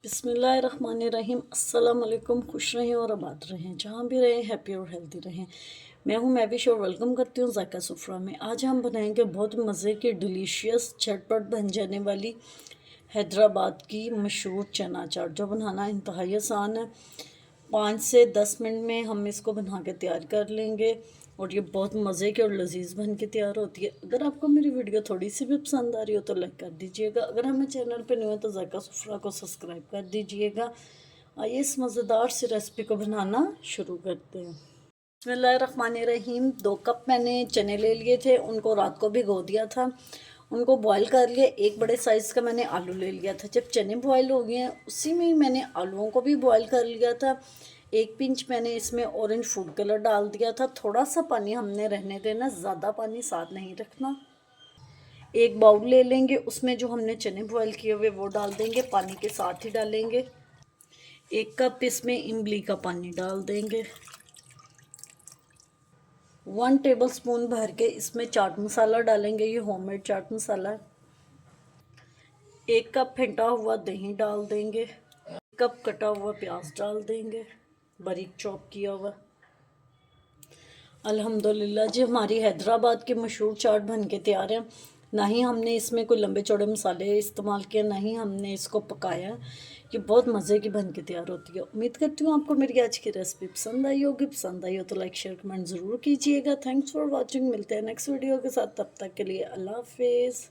बिस्मिल्लाहिर्रहमानिर्रहीम। अस्सलाम वालेकुम। खुश रहें और आबाद रहें, जहाँ भी रहें हैप्पी और हेल्दी रहें। मैं हूँ मैविश और वेलकम करती हूँ जायका सुफ्रा में। आज हम बनाएंगे बहुत मज़े की डिलीशियस झटपट बन जाने वाली हैदराबाद की मशहूर चना चाट, जो बनाना इंतहाई आसान है। 5 से 10 मिनट में हम इसको बना के तैयार कर लेंगे और ये बहुत मज़े की और लजीज बन के तैयार होती है। अगर आपको मेरी वीडियो थोड़ी सी भी पसंद आ रही हो तो लाइक कर दीजिएगा। अगर हमें चैनल पर न्यू है तो जायका सुफ्रा को सब्सक्राइब कर दीजिएगा। आइए इस मज़ेदार सी रेसिपी को बनाना शुरू करते हैं। बिस्मिल्लाहिर्रहमानिर्रहीम। 2 कप मैंने चने ले लिए थे, उनको रात को भिगो दिया था, उनको बॉईल कर लिया। एक बड़े साइज़ का मैंने आलू ले लिया था। जब चने बॉईल हो गए हैं उसी में ही मैंने आलूओं को भी बॉईल कर लिया था। 1 पिंच मैंने इसमें ऑरेंज फूड कलर डाल दिया था। थोड़ा सा पानी हमने रहने देना, ज़्यादा पानी साथ नहीं रखना। एक बाउल ले लेंगे, उसमें जो हमने चने बॉईल किए हुए वो डाल देंगे, पानी के साथ ही डालेंगे। 1 कप इसमें इमली का पानी डाल देंगे। 1 टेबलस्पून भर के इसमें चाट मसाला डालेंगे, ये होममेड चाट मसाला है। 1 कप फेंटा हुआ दही डाल देंगे। 1 कप कटा हुआ प्याज डाल देंगे, बारीक चॉप किया हुआ। अल्हम्दुलिल्लाह जी, हमारी हैदराबाद की मशहूर चाट बन के तैयार है। ना ही हमने इसमें कोई लंबे चौड़े मसाले इस्तेमाल किए, ना ही हमने इसको पकाया। ये बहुत मज़े की बन के तैयार होती है। उम्मीद करती हूँ आपको मेरी आज की रेसिपी पसंद आई होगी। पसंद आई हो तो लाइक शेयर कमेंट ज़रूर कीजिएगा। Thanks for watching. मिलते हैं नेक्स्ट वीडियो के साथ, तब तक के लिए अल्लाह हाफिज़।